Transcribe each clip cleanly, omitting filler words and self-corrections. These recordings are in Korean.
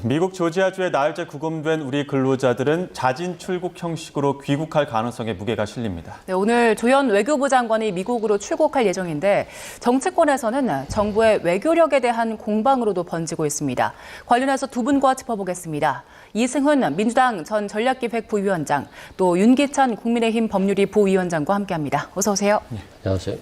미국 조지아주에 나흘째 구금된 우리 근로자들은 자진 출국 형식으로 귀국할 가능성에 무게가 실립니다. 네, 오늘 조현 외교부 장관이 미국으로 출국할 예정인데 정치권에서는 정부의 외교력에 대한 공방으로도 번지고 있습니다. 관련해서 두 분과 짚어보겠습니다. 이승훈 민주당 전 전략기획부위원장, 또 윤기찬 국민의힘 법률위 부위원장과 함께합니다. 어서 오세요. 네, 안녕하세요.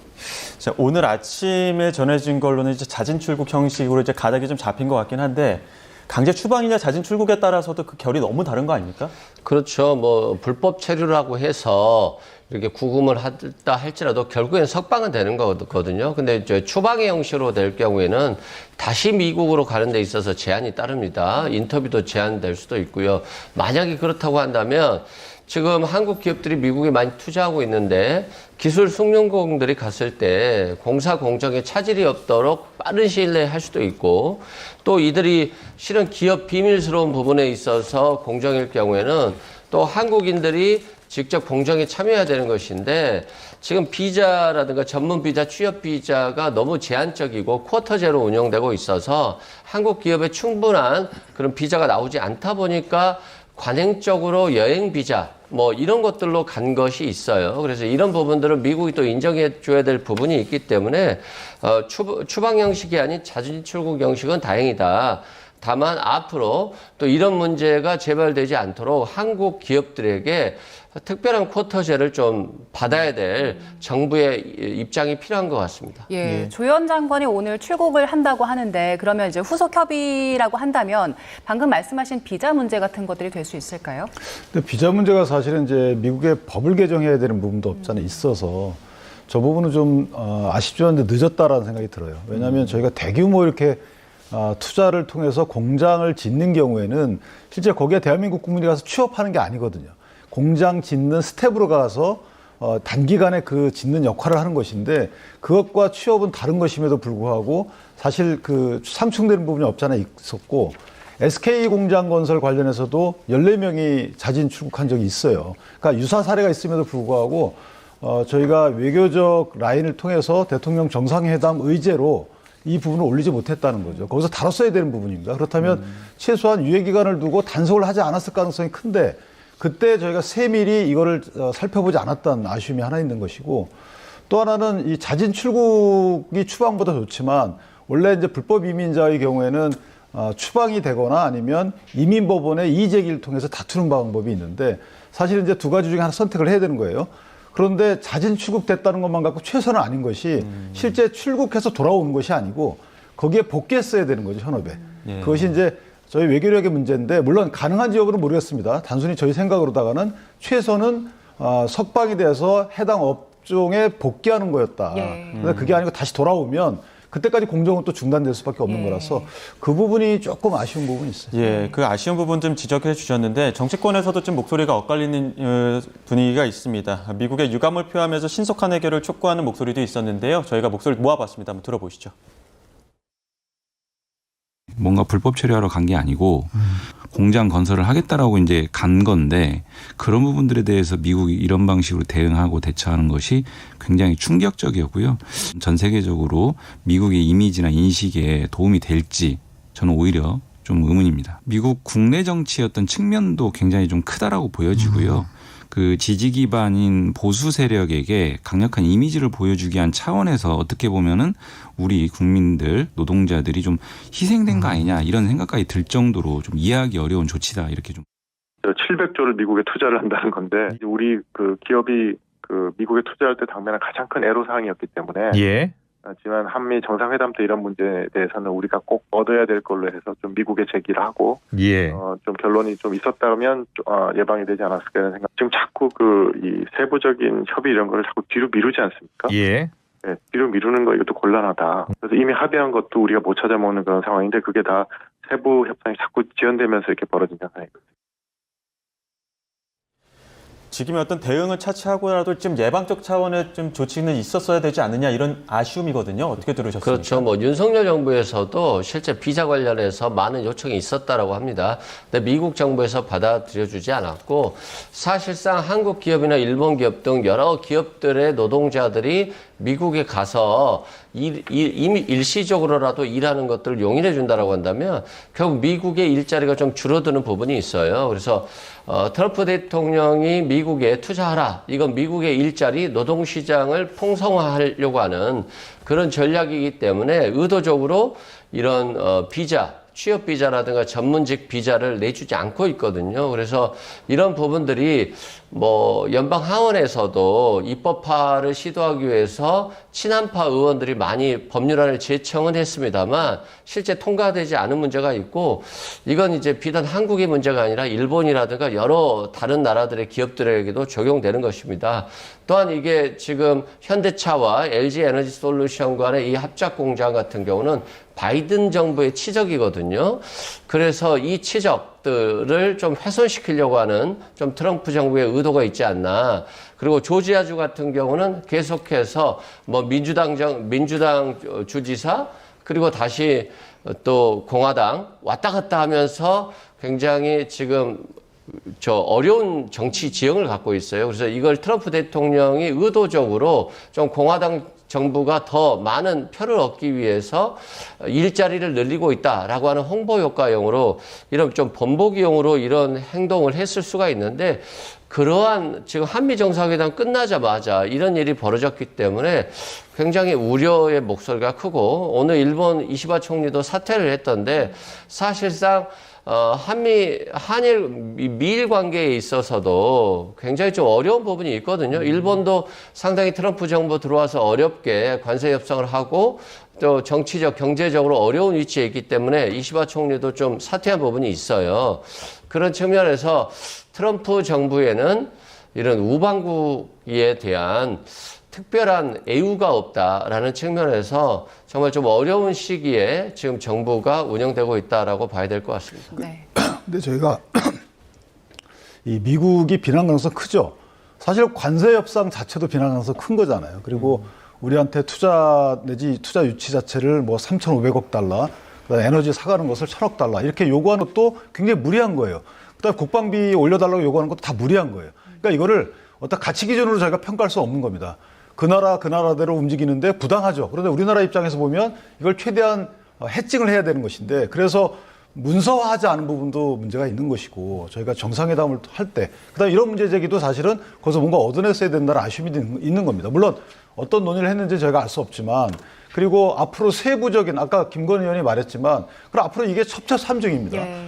자, 오늘 아침에 전해진 걸로는 이제 자진 출국 형식으로 이제 가닥이 좀 잡힌 것 같긴 한데 강제 추방이냐 자진 출국에 따라서도 그 결이 너무 다른 거 아닙니까? 그렇죠. 뭐 불법 체류라고 해서 이렇게 구금을 한다 할지라도 결국엔 석방은 되는 거거든요. 근데 이제 추방의 형식으로 될 경우에는 다시 미국으로 가는 데 있어서 제한이 따릅니다. 인터뷰도 제한될 수도 있고요. 만약에 그렇다고 한다면 지금 한국 기업들이 미국에 많이 투자하고 있는데 기술 승용공들이 갔을 때 공사 공정에 차질이 없도록 빠른 시일 내에 할 수도 있고, 또 이들이 실은 기업 비밀스러운 부분에 있어서 공정일 경우에는 또 한국인들이 직접 공정에 참여해야 되는 것인데, 지금 비자라든가 전문 비자, 취업 비자가 너무 제한적이고 쿼터제로 운영되고 있어서 한국 기업에 충분한 그런 비자가 나오지 않다 보니까 관행적으로 여행 비자 뭐 이런 것들로 간 것이 있어요. 그래서 이런 부분들은 미국이 또 인정해 줘야 될 부분이 있기 때문에 추방 형식이 아닌 자진 출국 형식은 다행이다. 다만 앞으로 또 이런 문제가 재발되지 않도록 한국 기업들에게 특별한 쿼터제를 좀 받아야 될 정부의 입장이 필요한 것 같습니다. 예, 조현 장관이 오늘 출국을 한다고 하는데 그러면 이제 후속 협의라고 한다면 방금 말씀하신 비자 문제 같은 것들이 될 수 있을까요? 근데 비자 문제가 사실은 이제 미국의 법을 개정해야 되는 부분도 없잖아요. 있어서 저 부분은 좀 아쉽지만 늦었다라는 생각이 들어요. 왜냐하면 저희가 대규모 이렇게 투자를 통해서 공장을 짓는 경우에는 실제 거기에 대한민국 국민이 가서 취업하는 게 아니거든요. 공장 짓는 스텝으로 가서 단기간에 그 짓는 역할을 하는 것인데 그것과 취업은 다른 것임에도 불구하고 사실 그 상충되는 부분이 없잖아 있었고, SK 공장 건설 관련해서도 14명이 자진 출국한 적이 있어요. 그러니까 유사 사례가 있음에도 불구하고 저희가 외교적 라인을 통해서 대통령 정상회담 의제로 이 부분을 올리지 못했다는 거죠. 거기서 다뤘어야 되는 부분입니다. 그렇다면 최소한 유예 기간을 두고 단속을 하지 않았을 가능성이 큰데 그때 저희가 세밀히 이거를 살펴보지 않았다는 아쉬움이 하나 있는 것이고, 또 하나는 이 자진 출국이 추방보다 좋지만 원래 이제 불법 이민자의 경우에는 추방이 되거나 아니면 이민법원의 이의제기를 통해서 다투는 방법이 있는데 사실 이제 두 가지 중에 하나 선택을 해야 되는 거예요. 그런데 자진 출국됐다는 것만 갖고 최선은 아닌 것이 실제 출국해서 돌아오는 것이 아니고 거기에 복귀했어야 되는 거죠, 현업에. 예. 그것이 이제 저희 외교력의 문제인데 물론 가능한지 여부는 모르겠습니다. 단순히 저희 생각으로다가는 최선은 석방이 돼서 해당 업종에 복귀하는 거였다. 그런데 그게 아니고 다시 돌아오면 그때까지 공정은 또 중단될 수밖에 없는 거라서 그 부분이 조금 아쉬운 부분이 있어요. 예, 그 아쉬운 부분 좀 지적해 주셨는데 정치권에서도 좀 목소리가 엇갈리는 분위기가 있습니다. 미국의 유감을 표하면서 신속한 해결을 촉구하는 목소리도 있었는데요. 저희가 목소리를 모아봤습니다. 한번 들어보시죠. 뭔가 불법 체류하러 간 게 아니고 공장 건설을 하겠다라고 이제 간 건데 그런 부분들에 대해서 미국이 이런 방식으로 대응하고 대처하는 것이 굉장히 충격적이었고요. 전 세계적으로 미국의 이미지나 인식에 도움이 될지 저는 오히려 좀 의문입니다. 미국 국내 정치의 어떤 측면도 굉장히 좀 크다라고 보여지고요. 그 지지 기반인 보수 세력에게 강력한 이미지를 보여주기 위한 차원에서 어떻게 보면은 우리 국민들, 노동자들이 좀 희생된 거 아니냐 이런 생각까지 들 정도로 좀 이해하기 어려운 조치다 이렇게 좀. 700조를 미국에 투자를 한다는 건데 우리 그 기업이 그 미국에 투자할 때 당면한 가장 큰 애로사항이었기 때문에. 예. 하지만 한미 정상회담 때 이런 문제에 대해서는 우리가 꼭 얻어야 될 걸로 해서 좀 미국에 제기를 하고 좀 결론이 좀 있었다면 예방이 되지 않았을까 하는 생각. 지금 자꾸 이 세부적인 협의 이런 거를 자꾸 뒤로 미루지 않습니까? 예. 네, 뒤로 미루는 거 이것도 곤란하다. 그래서 이미 합의한 것도 우리가 못 찾아먹는 그런 상황인데 그게 다 세부 협상이 자꾸 지연되면서 이렇게 벌어진 현상이거든요. 지금의 어떤 대응을 차치하고라도 좀 예방적 차원의 좀 조치는 있었어야 되지 않느냐 이런 아쉬움이거든요. 어떻게 들으셨습니까? 그렇죠. 뭐 윤석열 정부에서도 실제 비자 관련해서 많은 요청이 있었다라고 합니다. 근데 미국 정부에서 받아들여주지 않았고 사실상 한국 기업이나 일본 기업 등 여러 기업들의 노동자들이 미국에 가서 이미 일시적으로라도 일하는 것들을 용인해 준다라고 한다면 결국 미국의 일자리가 좀 줄어드는 부분이 있어요. 그래서 트럼프 대통령이 미국에 투자하라. 이건 미국의 일자리 노동시장을 풍성화하려고 하는 그런 전략이기 때문에 의도적으로 이런 비자, 취업 비자라든가 전문직 비자를 내주지 않고 있거든요. 그래서 이런 부분들이 뭐 연방 하원에서도 입법화를 시도하기 위해서 친한파 의원들이 많이 법률안을 제청은 했습니다만 실제 통과되지 않은 문제가 있고 이건 이제 비단 한국의 문제가 아니라 일본이라든가 여러 다른 나라들의 기업들에게도 적용되는 것입니다. 또한 이게 지금 현대차와 LG 에너지 솔루션 간의 이 합작 공장 같은 경우는 바이든 정부의 치적이거든요. 그래서 이 치적들을 좀 훼손시키려고 하는 좀 트럼프 정부의 의도가 있지 않나. 그리고 조지아주 같은 경우는 계속해서 뭐 민주당 주지사 그리고 다시 또 공화당 왔다 갔다 하면서 굉장히 지금 어려운 정치 지형을 갖고 있어요. 그래서 이걸 트럼프 대통령이 의도적으로 좀 공화당 정부가 더 많은 표를 얻기 위해서 일자리를 늘리고 있다라고 하는 홍보 효과용으로 이런 좀 번복이용으로 이런 행동을 했을 수가 있는데 그러한 지금 한미 정상회담 끝나자마자 이런 일이 벌어졌기 때문에 굉장히 우려의 목소리가 크고 오늘 일본 이시바 총리도 사퇴를 했던데 사실상 미일 관계에 있어서도 굉장히 좀 어려운 부분이 있거든요. 일본도 상당히 트럼프 정부 들어와서 어렵게 관세 협상을 하고 또 정치적, 경제적으로 어려운 위치에 있기 때문에 이시바 총리도 좀 사퇴한 부분이 있어요. 그런 측면에서 트럼프 정부에는 이런 우방국에 대한 특별한 애우가 없다라는 측면에서 정말 좀 어려운 시기에 지금 정부가 운영되고 있다라고 봐야 될 것 같습니다. 네. 근데 저희가 이 미국이 비난 가능성 크죠. 사실 관세 협상 자체도 비난 가능성 큰 거잖아요. 그리고 우리한테 투자 내지 투자 유치 자체를 뭐 3,500억 달러, 그다음에 에너지 사가는 것을 1,000억 달러 이렇게 요구하는 것도 굉장히 무리한 거예요. 그다음에 국방비 올려달라고 요구하는 것도 다 무리한 거예요. 그러니까 이거를 어떤 가치 기준으로 저희가 평가할 수 없는 겁니다. 그 나라대로 움직이는데 부당하죠. 그런데 우리나라 입장에서 보면 이걸 최대한 해칭을 해야 되는 것인데 그래서 문서화하지 않은 부분도 문제가 있는 것이고 저희가 정상회담을 할 때 그다음에 이런 문제 제기도 사실은 거기서 뭔가 얻어냈어야 된다는 아쉬움이 있는 겁니다. 물론 어떤 논의를 했는지 저희가 알 수 없지만 그리고 앞으로 세부적인 아까 김건희 의원이 말했지만 그럼 앞으로 이게 첩첩산중입니다. 예.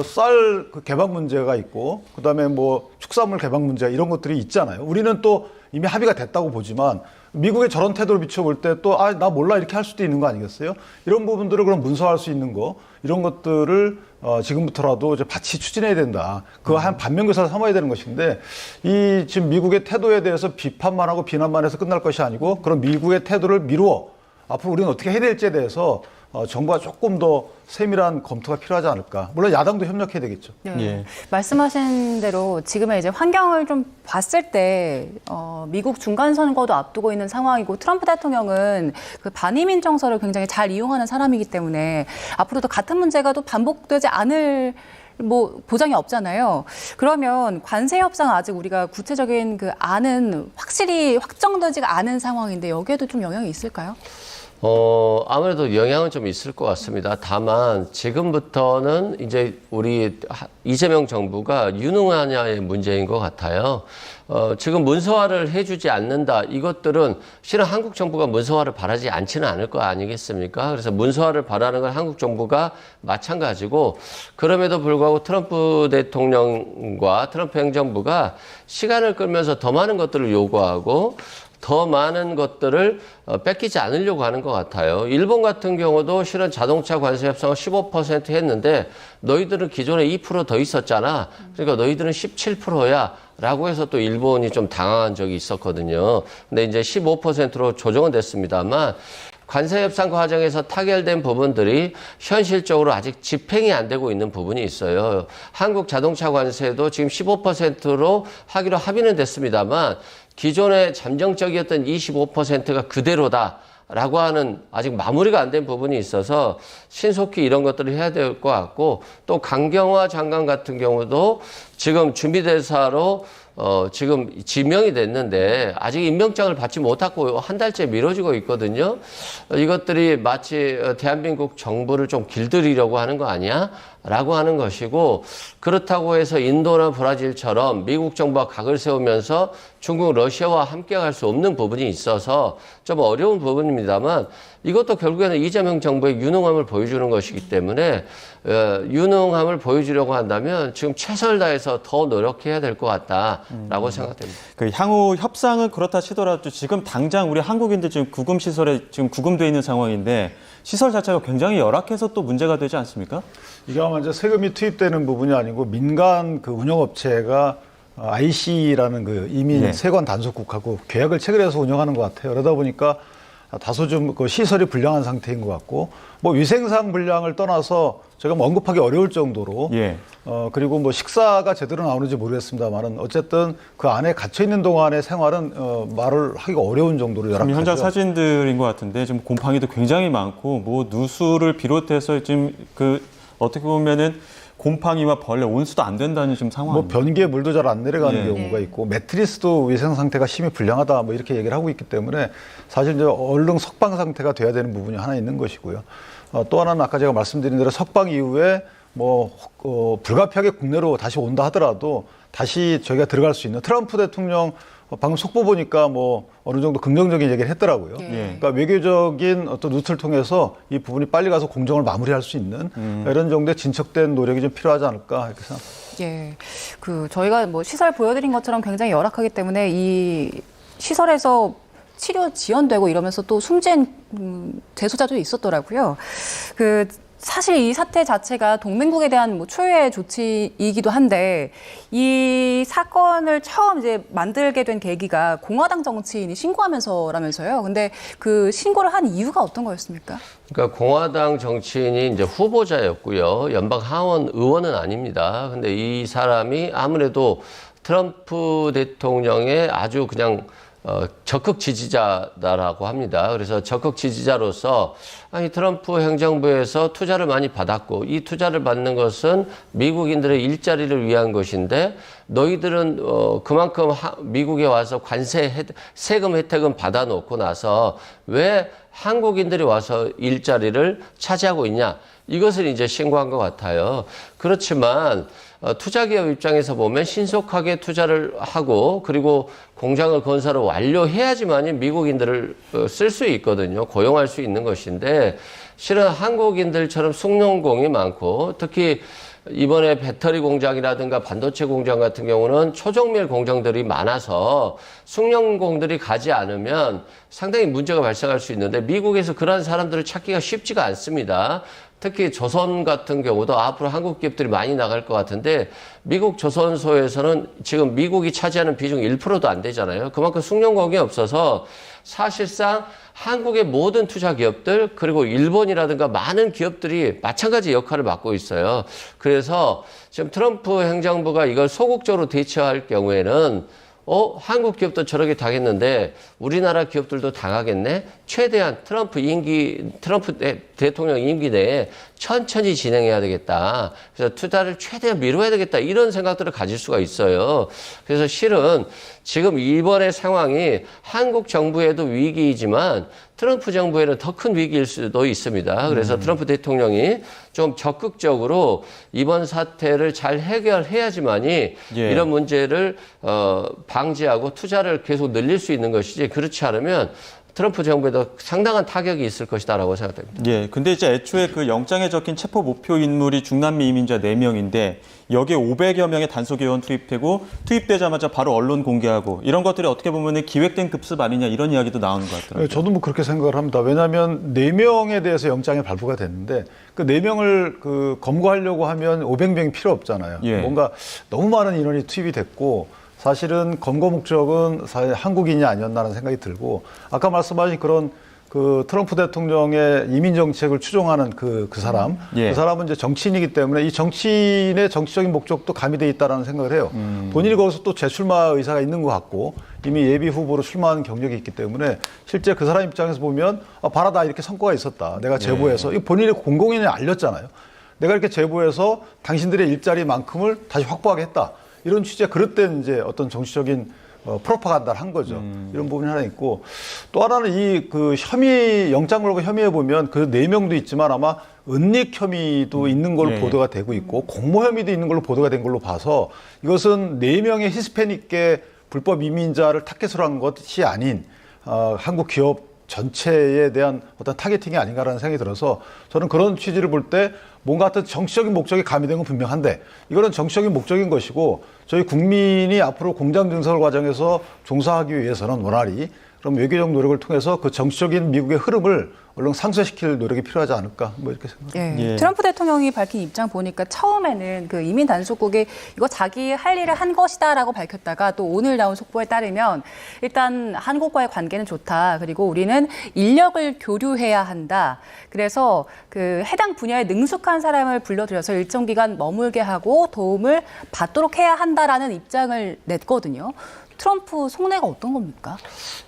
쌀 개방 문제가 있고 그다음에 뭐 축산물 개방 문제 이런 것들이 있잖아요. 우리는 또 이미 합의가 됐다고 보지만 미국의 저런 태도를 비춰볼 때 또 나 몰라 이렇게 할 수도 있는 거 아니겠어요? 이런 부분들을 그럼 문서화할 수 있는 거 이런 것들을 지금부터라도 이제 같이 추진해야 된다. 그거 한 반면교사를 삼아야 되는 것인데 이 지금 미국의 태도에 대해서 비판만 하고 비난만 해서 끝날 것이 아니고 그런 미국의 태도를 미루어 앞으로 우리는 어떻게 해야 될지에 대해서 정부가 조금 더 세밀한 검토가 필요하지 않을까. 물론 야당도 협력해야 되겠죠. 네. 예. 말씀하신 대로 지금의 이제 환경을 좀 봤을 때 미국 중간 선거도 앞두고 있는 상황이고 트럼프 대통령은 그 반이민 정서를 굉장히 잘 이용하는 사람이기 때문에 앞으로도 같은 문제가 또 반복되지 않을 뭐 보장이 없잖아요. 그러면 관세 협상 아직 우리가 구체적인 그 안은 확실히 확정되지가 않은 상황인데 여기에도 좀 영향이 있을까요? 아무래도 영향은 좀 있을 것 같습니다. 다만 지금부터는 이제 우리 이재명 정부가 유능하냐의 문제인 것 같아요. 지금 문서화를 해주지 않는다. 이것들은 실은 한국 정부가 문서화를 바라지 않지는 않을 거 아니겠습니까? 그래서 문서화를 바라는 건 한국 정부가 마찬가지고 그럼에도 불구하고 트럼프 대통령과 트럼프 행정부가 시간을 끌면서 더 많은 것들을 요구하고 더 많은 것들을 뺏기지 않으려고 하는 것 같아요. 일본 같은 경우도 실은 자동차 관세 협상을 15% 했는데 너희들은 기존에 2% 더 있었잖아. 그러니까 너희들은 17%야. 라고 해서 또 일본이 좀 당황한 적이 있었거든요. 근데 이제 15%로 조정은 됐습니다만 관세 협상 과정에서 타결된 부분들이 현실적으로 아직 집행이 안 되고 있는 부분이 있어요. 한국 자동차 관세도 지금 15%로 하기로 합의는 됐습니다만 기존의 잠정적이었던 25%가 그대로다. 라고 하는 아직 마무리가 안 된 부분이 있어서 신속히 이런 것들을 해야 될 것 같고 또 강경화 장관 같은 경우도 지금 준비대사로 지금 지명이 됐는데 아직 임명장을 받지 못하고 한 달째 미뤄지고 있거든요. 이것들이 마치 대한민국 정부를 좀 길들이려고 하는 거 아니야? 라고 하는 것이고, 그렇다고 해서 인도나 브라질처럼 미국 정부와 각을 세우면서 중국, 러시아와 함께 갈 수 없는 부분이 있어서 좀 어려운 부분입니다만, 이것도 결국에는 이재명 정부의 유능함을 보여주는 것이기 때문에 유능함을 보여주려고 한다면 지금 최선을 다해서 더 노력해야 될 것 같다라고 생각됩니다. 그 향후 협상은 그렇다 치더라도 지금 당장 우리 한국인들 지금 구금 시설에 지금 구금돼 있는 상황인데 시설 자체가 굉장히 열악해서 또 문제가 되지 않습니까? 이게 아마 이제 세금이 투입되는 부분이 아니고 민간 그 운영업체가 IC라는 그 이민 네. 세관 단속국하고 계약을 체결해서 운영하는 것 같아요. 그러다 보니까 다소 좀 그 시설이 불량한 상태인 것 같고, 뭐 위생상 불량을 떠나서 제가 뭐 언급하기 어려울 정도로 예. 그리고 뭐 식사가 제대로 나오는지 모르겠습니다만은 어쨌든 그 안에 갇혀 있는 동안의 생활은 말을 하기가 어려운 정도로 지금 열악하죠. 현장 사진들인 것 같은데 지금 곰팡이도 굉장히 많고 뭐 누수를 비롯해서 지금 그 어떻게 보면은 곰팡이와 벌레 온수도 안 된다는 지금 상황입니다. 뭐 변기에 물도 잘 안 내려가는 예. 경우가 있고 매트리스도 위생 상태가 심히 불량하다 뭐 이렇게 얘기를 하고 있기 때문에 사실 이제 얼른 석방 상태가 돼야 되는 부분이 하나 있는 것이고요. 또 하나는 아까 제가 말씀드린 대로 석방 이후에 뭐 불가피하게 국내로 다시 온다 하더라도 다시 저희가 들어갈 수 있는 트럼프 대통령 방금 속보 보니까 뭐 어느 정도 긍정적인 얘기를 했더라고요. 예. 그러니까 외교적인 어떤 루트를 통해서 이 부분이 빨리 가서 공정을 마무리할 수 있는 이런 정도의 진척된 노력이 좀 필요하지 않을까 이렇게 생각합니다. 예, 저희가 뭐 시설 보여드린 것처럼 굉장히 열악하기 때문에 이 시설에서 치료 지연되고 이러면서 또 숨진 재소자도 있었더라고요. 사실 이 사태 자체가 동맹국에 대한 뭐 초유의 조치이기도 한데 이 사건을 처음 이제 만들게 된 계기가 공화당 정치인이 신고하면서라면서요. 근데 그 신고를 한 이유가 어떤 거였습니까? 그러니까 공화당 정치인이 이제 후보자였고요. 연방 하원 의원은 아닙니다. 근데 이 사람이 아무래도 트럼프 대통령의 아주 그냥 적극 지지자다라고 합니다. 그래서 적극 지지자로서 아니 트럼프 행정부에서 투자를 많이 받았고 이 투자를 받는 것은 미국인들의 일자리를 위한 것인데 너희들은 그만큼 미국에 와서 관세 세금 혜택은 받아놓고 나서 왜 한국인들이 와서 일자리를 차지하고 있냐? 이것을 이제 신고한 것 같아요. 그렇지만 투자기업 입장에서 보면 신속하게 투자를 하고 그리고 공장을 건설을 완료해야지만이 미국인들을 쓸 수 있거든요. 고용할 수 있는 것인데 실은 한국인들처럼 숭늉공이 많고 특히 이번에 배터리 공장이라든가 반도체 공장 같은 경우는 초정밀 공정들이 많아서 숭늉공들이 가지 않으면 상당히 문제가 발생할 수 있는데 미국에서 그런 사람들을 찾기가 쉽지가 않습니다. 특히 조선 같은 경우도 앞으로 한국 기업들이 많이 나갈 것 같은데 미국 조선소에서는 지금 미국이 차지하는 비중 1%도 안 되잖아요. 그만큼 숭늉공이 없어서 사실상 한국의 모든 투자 기업들 그리고 일본이라든가 많은 기업들이 마찬가지 역할을 맡고 있어요. 그래서 지금 트럼프 행정부가 이걸 소극적으로 대처할 경우에는 한국 기업도 저렇게 당했는데 우리나라 기업들도 당하겠네? 최대한 트럼프 대통령 임기 내에 천천히 진행해야 되겠다. 그래서 투자를 최대한 미뤄야 되겠다. 이런 생각들을 가질 수가 있어요. 그래서 실은 지금 이번의 상황이 한국 정부에도 위기이지만 트럼프 정부에는 더 큰 위기일 수도 있습니다. 그래서 트럼프 대통령이 좀 적극적으로 이번 사태를 잘 해결해야지만이 예. 이런 문제를 방지하고 투자를 계속 늘릴 수 있는 것이지 그렇지 않으면 트럼프 정부에도 상당한 타격이 있을 것이다라고 생각됩니다. 예, 근데 이제 애초에 그 영장에 적힌 체포 목표 인물이 중남미 이민자 4명인데 여기에 500여 명의 단속요원 투입되고 투입되자마자 바로 언론 공개하고 이런 것들이 어떻게 보면 기획된 급습 아니냐 이런 이야기도 나오는 것 같더라고요. 저도 뭐 그렇게 생각을 합니다. 왜냐하면 4명에 대해서 영장이 발부가 됐는데 그 4명을 검거하려고 하면 500명이 필요 없잖아요. 예. 뭔가 너무 많은 인원이 투입이 됐고 사실은 검거 목적은 사실 한국인이 아니었나라는 생각이 들고 아까 말씀하신 그런 그 트럼프 대통령의 이민 정책을 추종하는 그 사람, 예. 그 사람은 이제 정치인이기 때문에 이 정치인의 정치적인 목적도 가미돼 있다라는 생각을 해요. 본인이 거기서 또 재출마 의사가 있는 것 같고 이미 예비 후보로 출마한 경력이 있기 때문에 실제 그 사람 입장에서 보면 봐라 나 이렇게 성과가 있었다. 내가 제보해서 이 본인이 공공연히 알렸잖아요. 내가 이렇게 제보해서 당신들의 일자리만큼을 다시 확보하게 했다. 이런 취지에 그릇된 이제 어떤 정치적인 프로파간다를 한 거죠. 이런 부분이 하나 있고 또 하나는 이 그 혐의 영장물과 혐의해 보면 그 4명도 있지만 아마 은닉 혐의도 있는 걸로 예. 보도가 되고 있고 공모 혐의도 있는 걸로 보도가 된 걸로 봐서 이것은 4명의 히스패닉계 불법 이민자를 타겟으로 한 것이 아닌 한국 기업 전체에 대한 어떤 타겟팅이 아닌가라는 생각이 들어서 저는 그런 취지를 볼 때 뭔가 어떤 정치적인 목적이 가미된 건 분명한데 이거는 정치적인 목적인 것이고 저희 국민이 앞으로 공장 증설 과정에서 종사하기 위해서는 원활히 그럼 외교적 노력을 통해서 그 정치적인 미국의 흐름을 얼른 상쇄시킬 노력이 필요하지 않을까 뭐 이렇게 생각합니다. 예. 예. 트럼프 대통령이 밝힌 입장 보니까 처음에는 그 이민 단속국이 이거 자기 할 일을 한 것이다라고 밝혔다가 또 오늘 나온 속보에 따르면 일단 한국과의 관계는 좋다. 그리고 우리는 인력을 교류해야 한다. 그래서 그 해당 분야에 능숙한 사람을 불러들여서 일정 기간 머물게 하고 도움을 받도록 해야 한다라는 입장을 냈거든요. 트럼프 속내가 어떤 겁니까?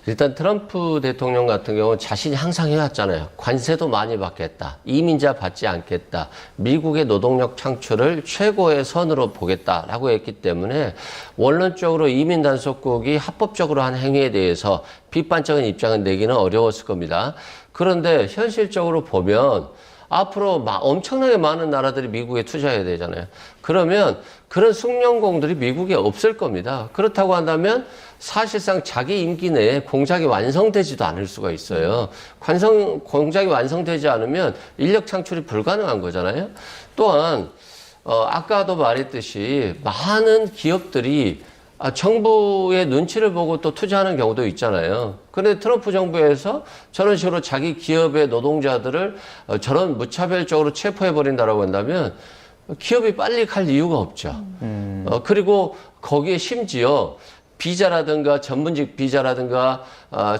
일단 트럼프 대통령 같은 경우는 자신이 항상 해왔잖아요. 관세도 많이 받겠다. 이민자 받지 않겠다. 미국의 노동력 창출을 최고의 선으로 보겠다라고 했기 때문에 원론적으로 이민 단속국이 합법적으로 한 행위에 대해서 비판적인 입장을 내기는 어려웠을 겁니다. 그런데 현실적으로 보면 앞으로 엄청나게 많은 나라들이 미국에 투자해야 되잖아요. 그러면 그런 숙련공들이 미국에 없을 겁니다. 그렇다고 한다면 사실상 자기 임기 내에 공장이 완성되지도 않을 수가 있어요. 공장이 완성되지 않으면 인력 창출이 불가능한 거잖아요. 또한 아까도 말했듯이 많은 기업들이 정부의 눈치를 보고 또 투자하는 경우도 있잖아요. 그런데 트럼프 정부에서 저런 식으로 자기 기업의 노동자들을 저런 무차별적으로 체포해버린다라고 한다면 기업이 빨리 갈 이유가 없죠. 그리고 거기에 심지어 비자라든가 전문직 비자라든가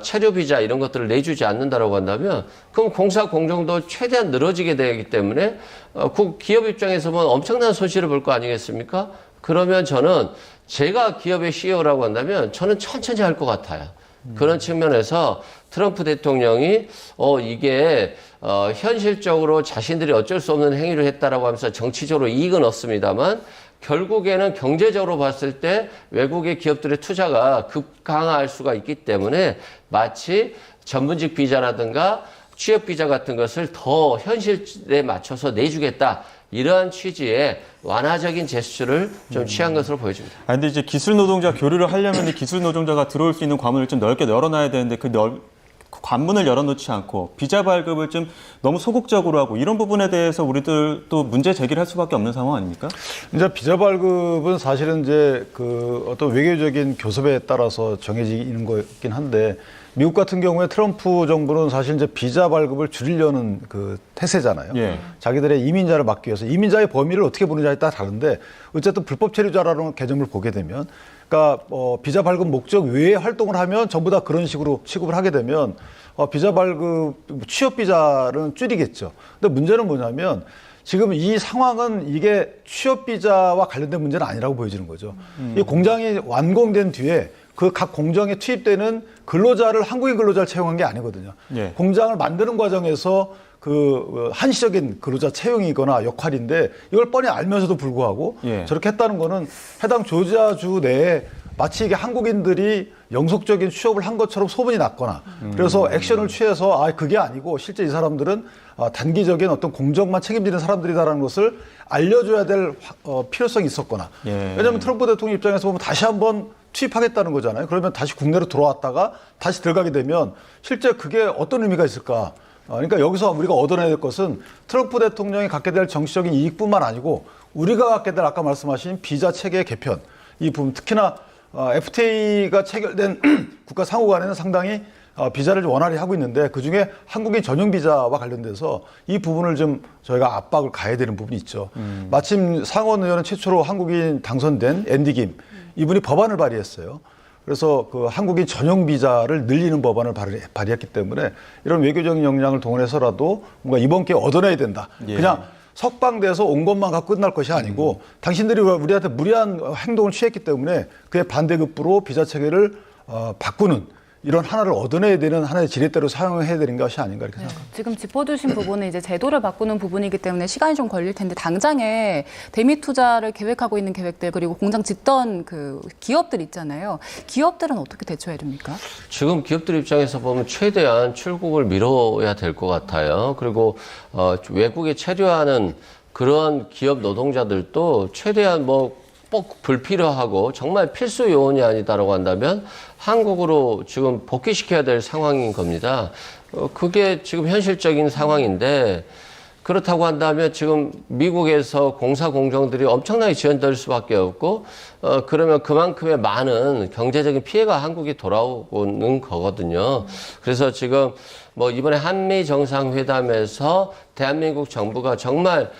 체류 비자 이런 것들을 내주지 않는다라고 한다면 그럼 공사 공정도 최대한 늘어지게 되기 때문에 그 기업 입장에서 보면 엄청난 손실을 볼 거 아니겠습니까? 그러면 저는 제가 기업의 CEO라고 한다면 저는 천천히 할 것 같아요. 그런 측면에서 트럼프 대통령이 이게 현실적으로 자신들이 어쩔 수 없는 행위를 했다라고 하면서 정치적으로 이익은 없습니다만 결국에는 경제적으로 봤을 때 외국의 기업들의 투자가 급강할 수가 있기 때문에 마치 전문직 비자라든가 취업 비자 같은 것을 더 현실에 맞춰서 내주겠다. 이러한 취지의 완화적인 제스처를 좀 취한 것으로 보여집니다. 근데 이제 기술 노동자 교류를 하려면 기술 노동자가 들어올 수 있는 관문을 좀 넓게 열어놔야 되는데 그 관문을 열어놓지 않고 비자 발급을 좀 너무 소극적으로 하고 이런 부분에 대해서 우리들도 문제 제기를 할 수밖에 없는 상황 아닙니까? 이제 비자 발급은 사실은 이제 그 어떤 외교적인 교섭에 따라서 정해지는 거긴 한데 미국 같은 경우에 트럼프 정부는 사실 이제 비자 발급을 줄이려는 그 태세잖아요. 예. 자기들의 이민자를 막기 위해서 이민자의 범위를 어떻게 보느냐에 따라 다른데 어쨌든 불법 체류자라는 개념을 보게 되면 그러니까 비자 발급 목적 외에 활동을 하면 전부 다 그런 식으로 취급을 하게 되면 비자 발급 취업 비자는 줄이겠죠. 근데 문제는 뭐냐면 지금 이 상황은 이게 취업 비자와 관련된 문제는 아니라고 보여지는 거죠. 이 공장이 완공된 뒤에 그 각 공장에 투입되는 근로자를 한국인 근로자를 채용한 게 아니거든요. 예. 공장을 만드는 과정에서 그 한시적인 근로자 채용이거나 역할인데 이걸 뻔히 알면서도 불구하고 예. 저렇게 했다는 거는 해당 조지아주 내에 마치 이게 한국인들이 영속적인 취업을 한 것처럼 소문이 났거나 그래서 액션을 취해서 그게 아니고 실제 이 사람들은 단기적인 어떤 공정만 책임지는 사람들이다라는 것을 알려줘야 될 필요성이 있었거나 예. 왜냐하면 트럼프 대통령 입장에서 보면 다시 한번 투입하겠다는 거잖아요. 그러면 다시 국내로 들어왔다가 다시 들어가게 되면 실제 그게 어떤 의미가 있을까? 그러니까 여기서 우리가 얻어내야 될 것은 트럼프 대통령이 갖게 될 정치적인 이익뿐만 아니고 우리가 갖게 될 아까 말씀하신 비자 체계 개편 이 부분 특히나 FTA가 체결된 국가 상호 간에는 상당히 비자를 원활히 하고 있는데 그중에 한국인 전용 비자와 관련돼서 이 부분을 좀 저희가 압박을 가해야 되는 부분이 있죠. 마침 상원 의원은 최초로 한국인 당선된 앤디 김 이분이 법안을 발의했어요. 그래서 그 한국인 전용 비자를 늘리는 법안을 발의했기 때문에 이런 외교적인 역량을 동원해서라도 뭔가 이번 기회에 얻어내야 된다. 예. 그냥 석방돼서 온 것만 갖고 끝날 것이 아니고 당신들이 우리한테 무리한 행동을 취했기 때문에 그에 반대급부로 비자 체계를 바꾸는 이런 하나를 얻어내야 되는 하나의 지렛대로 사용해야 되는 것이 아닌가 이렇게 생각합니다. 지금 짚어주신 부분은 이제 제도를 바꾸는 부분이기 때문에 시간이 좀 걸릴 텐데 당장에 대미 투자를 계획하고 있는 계획들 그리고 공장 짓던 그 기업들 있잖아요. 기업들은 어떻게 대처해야 됩니까? 지금 기업들 입장에서 보면 최대한 출국을 미뤄야 될 것 같아요. 그리고 외국에 체류하는 그런 기업 노동자들도 최대한 꼭 불필요하고 정말 필수 요원이 아니다라고 한다면 한국으로 지금 복귀시켜야 될 상황인 겁니다. 그게 지금 현실적인 상황인데 그렇다고 한다면 지금 미국에서 공사 공정들이 엄청나게 지연될 수밖에 없고 그러면 그만큼의 많은 경제적인 피해가 한국에 돌아오는 거거든요. 그래서 지금 이번에 한미 정상회담에서 대한민국 정부가 정말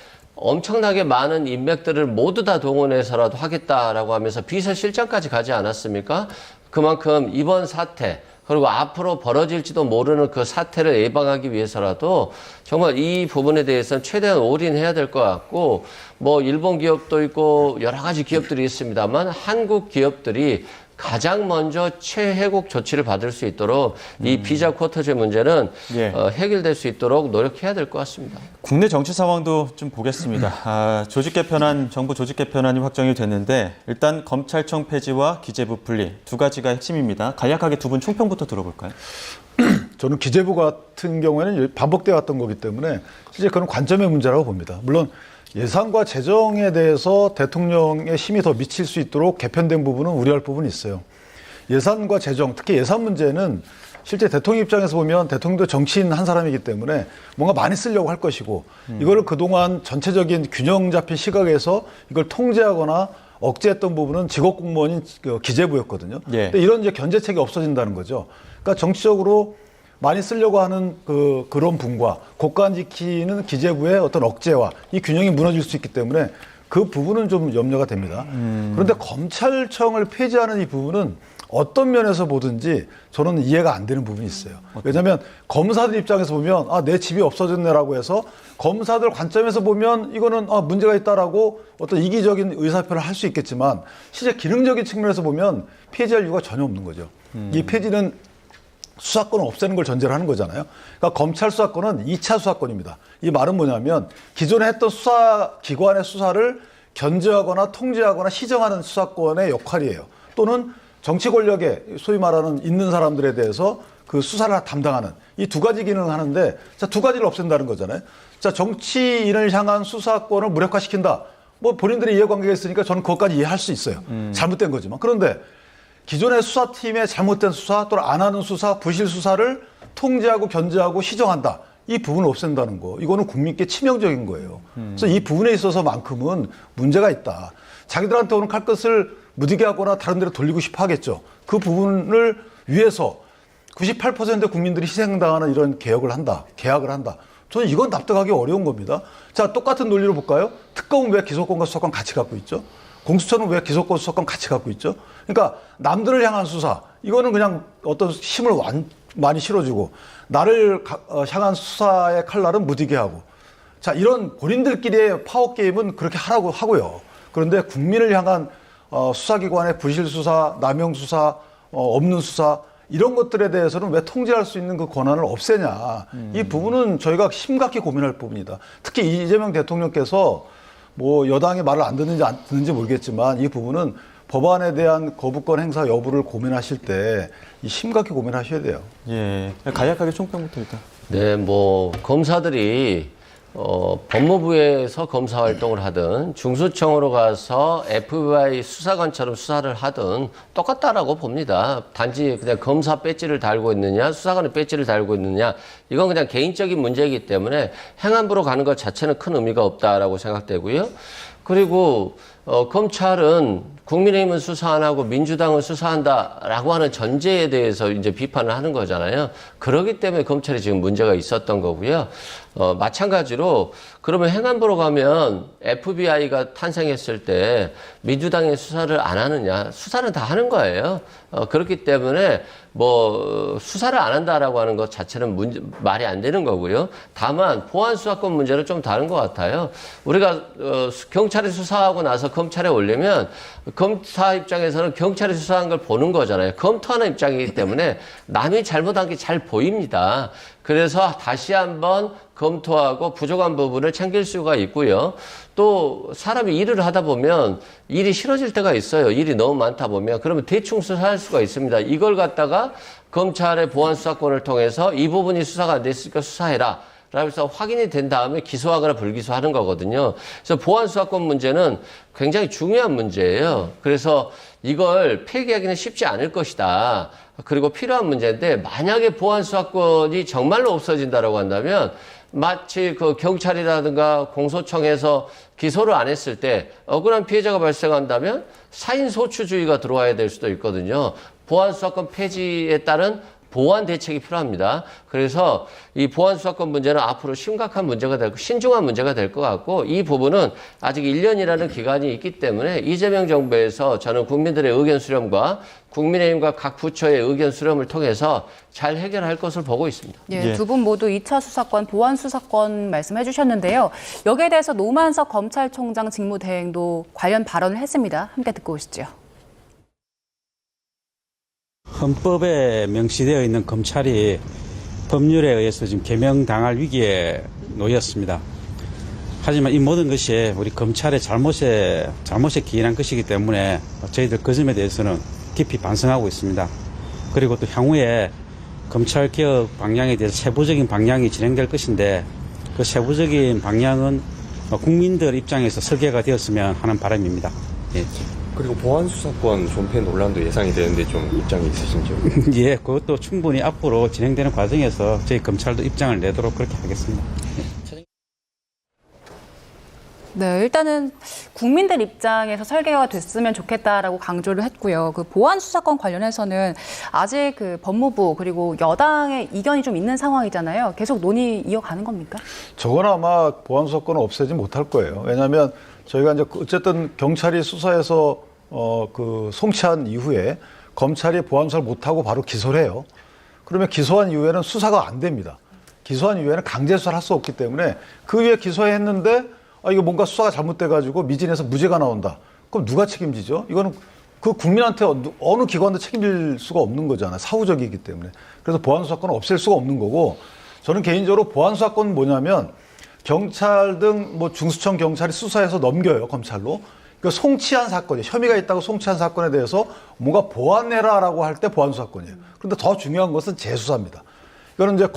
엄청나게 많은 인맥들을 모두 다 동원해서라도 하겠다라고 하면서 비서실장까지 가지 않았습니까? 그만큼 이번 사태 그리고 앞으로 벌어질지도 모르는 그 사태를 예방하기 위해서라도 정말 이 부분에 대해서는 최대한 올인해야 될 것 같고 일본 기업도 있고 여러 가지 기업들이 있습니다만 한국 기업들이 가장 먼저 최혜국 조치를 받을 수 있도록 이 비자 쿼터제 문제는 해결될 수 있도록 노력해야 될 것 같습니다. 국내 정치 상황도 좀 보겠습니다. 조직 개편안, 정부 조직 개편안이 확정이 됐는데 일단 검찰청 폐지와 기재부 분리 두 가지가 핵심입니다. 간략하게 두 분 총평부터 들어볼까요? 저는 기재부 같은 경우에는 반복돼 왔던 거기 때문에 실제 그런 관점의 문제라고 봅니다. 물론 예산과 재정에 대해서 대통령의 힘이 더 미칠 수 있도록 개편된 부분은 우려할 부분이 있어요. 예산과 재정, 특히 예산 문제는 실제 대통령 입장에서 보면 대통령도 정치인 한 사람이기 때문에 뭔가 많이 쓰려고 할 것이고 이거를 그동안 전체적인 균형 잡힌 시각에서 이걸 통제하거나 억제했던 부분은 직업공무원인 기재부였거든요. 근데 이런 이제 견제책이 없어진다는 거죠. 그러니까 정치적으로 많이 쓰려고 하는 그런 분과 고관 지키는 기재부의 어떤 억제와 이 균형이 무너질 수 있기 때문에 그 부분은 좀 염려가 됩니다. 그런데 검찰청을 폐지하는 이 부분은 어떤 면에서 보든지 저는 이해가 안 되는 부분이 있어요. 왜냐하면 검사들 입장에서 보면 내 집이 없어졌네라고 해서 검사들 관점에서 보면 이거는 문제가 있다라고 어떤 이기적인 의사표를 할 수 있겠지만 실제 기능적인 측면에서 보면 폐지할 이유가 전혀 없는 거죠. 이 폐지는 수사권을 없애는 걸 전제로 하는 거잖아요. 그러니까 검찰 수사권은 2차 수사권입니다. 이 말은 뭐냐면 기존에 했던 수사기관의 수사를 견제하거나 통제하거나 시정하는 수사권의 역할이에요. 또는 정치 권력에 소위 말하는 있는 사람들에 대해서 그 수사를 담당하는 이 두 가지 기능을 하는데 두 가지를 없앤다는 거잖아요. 정치인을 향한 수사권을 무력화시킨다. 본인들이 이해관계가 있으니까 저는 그것까지 이해할 수 있어요. 잘못된 거지만. 그런데 기존의 수사팀의 잘못된 수사 또는 안 하는 수사, 부실 수사를 통제하고 견제하고 시정한다. 이 부분을 없앤다는 거. 이거는 국민께 치명적인 거예요. 그래서 이 부분에 있어서만큼은 문제가 있다. 자기들한테 오는 칼끝을 무디게 하거나 다른 데로 돌리고 싶어 하겠죠. 그 부분을 위해서 98%의 국민들이 희생당하는 이런 개혁을 한다. 계약을 한다. 저는 이건 납득하기 어려운 겁니다. 자, 똑같은 논리로 볼까요? 특검은 왜 기소권과 수사권 같이 갖고 있죠? 공수처는 왜 기소권, 수사권 같이 갖고 있죠? 그러니까 남들을 향한 수사, 이거는 그냥 어떤 힘을 많이 실어주고 나를 향한 수사의 칼날은 무디게 하고 자, 이런 본인들끼리의 파워게임은 그렇게 하라고 하고요. 그런데 국민을 향한 수사기관의 부실수사, 남용수사, 없는 수사 이런 것들에 대해서는 왜 통제할 수 있는 그 권한을 없애냐. 이 부분은 저희가 심각히 고민할 부분이다. 특히 이재명 대통령께서 여당의 말을 안 듣는지 안 듣는지 모르겠지만 이 부분은 법안에 대한 거부권 행사 여부를 고민하실 때 심각히 고민하셔야 돼요. 예, 간략하게 총평부터 일단. 네, 검사들이 법무부에서 검사 활동을 하든 중수청으로 가서 FBI 수사관처럼 수사를 하든 똑같다라고 봅니다. 단지 그냥 검사 배지를 달고 있느냐, 수사관의 배지를 달고 있느냐, 이건 그냥 개인적인 문제이기 때문에 행안부로 가는 것 자체는 큰 의미가 없다라고 생각되고요. 그리고 검찰은 국민의힘은 수사 안 하고 민주당은 수사한다라고 하는 전제에 대해서 이제 비판을 하는 거잖아요. 그렇기 때문에 검찰이 지금 문제가 있었던 거고요. 마찬가지로 그러면 행안부로 가면 FBI가 탄생했을 때 민주당의 수사를 안 하느냐? 수사는 다 하는 거예요. 그렇기 때문에 수사를 안 한다라고 하는 것 자체는 말이 안 되는 거고요. 다만 보안 수사권 문제는 좀 다른 것 같아요. 우리가 경찰이 수사하고 나서 검찰에 올리면 검사 입장에서는 경찰이 수사한 걸 보는 거잖아요. 검토하는 입장이기 때문에 남이 잘못한 게 잘 보입니다. 그래서 다시 한번 검토하고 부족한 부분을 챙길 수가 있고요. 또 사람이 일을 하다 보면 일이 싫어질 때가 있어요. 일이 너무 많다 보면. 그러면 대충 수사할 수가 있습니다. 이걸 갖다가 검찰의 보안 수사권을 통해서 이 부분이 수사가 안 됐으니까 수사해라. 라면서 확인이 된 다음에 기소하거나 불기소하는 거거든요. 그래서 보안 수사권 문제는 굉장히 중요한 문제예요. 그래서 이걸 폐기하기는 쉽지 않을 것이다. 그리고 필요한 문제인데 만약에 보안 수사권이 정말로 없어진다라고 한다면 마치 그 경찰이라든가 공소청에서 기소를 안 했을 때 억울한 피해자가 발생한다면 사인소추주의가 들어와야 될 수도 있거든요. 보안 수사권 폐지에 따른 보완 대책이 필요합니다. 그래서 이 보안 수사권 문제는 앞으로 심각한 문제가 되고 신중한 문제가 될 것 같고 이 부분은 아직 1년이라는 기간이 있기 때문에 이재명 정부에서 저는 국민들의 의견 수렴과 국민의힘과 각 부처의 의견 수렴을 통해서 잘 해결할 것을 보고 있습니다. 예, 두 분 모두 2차 수사권, 보안 수사권 말씀해 주셨는데요. 여기에 대해서 노만석 검찰총장 직무대행도 관련 발언을 했습니다. 함께 듣고 오시죠. 헌법에 명시되어 있는 검찰이 법률에 의해서 지금 개명당할 위기에 놓였습니다. 하지만 이 모든 것이 우리 검찰의 잘못에 기인한 것이기 때문에 저희들 그 점에 대해서는 깊이 반성하고 있습니다. 그리고 또 향후에 검찰개혁 방향에 대해서 세부적인 방향이 진행될 것인데 그 세부적인 방향은 국민들 입장에서 설계가 되었으면 하는 바람입니다. 예. 그리고 보안수사권 존폐 논란도 예상이 되는데 좀 입장이 있으신지요? 예, 그것도 충분히 앞으로 진행되는 과정에서 저희 검찰도 입장을 내도록 그렇게 하겠습니다. 네, 일단은 국민들 입장에서 설계가 됐으면 좋겠다라고 강조를 했고요. 그 보안 수사권 관련해서는 아직 그 법무부 그리고 여당의 이견이 좀 있는 상황이잖아요. 계속 논의 이어가는 겁니까? 저건 아마 보안 수사권은 없애지 못할 거예요. 왜냐하면 저희가 이제 어쨌든 경찰이 수사해서 송치한 이후에 검찰이 보안 수사를 못하고 바로 기소를 해요. 그러면 기소한 이후에는 수사가 안 됩니다. 기소한 이후에는 강제 수사를 할 수 없기 때문에 그 위에 기소했는데 이거 뭔가 수사가 잘못돼가지고 미진해서 무죄가 나온다. 그럼 누가 책임지죠? 이거는 그 국민한테 어느 기관도 책임질 수가 없는 거잖아요. 사후적이기 때문에. 그래서 보안 수사권은 없앨 수가 없는 거고 저는 개인적으로 보안 수사권은 뭐냐면 경찰 등 중수청 경찰이 수사해서 넘겨요, 검찰로. 그러니까 송치한 사건이 혐의가 있다고 송치한 사건에 대해서 뭔가 보완해라라고 할 때 보안 수사권이에요. 그런데 더 중요한 것은 재수사입니다. 이거는 이제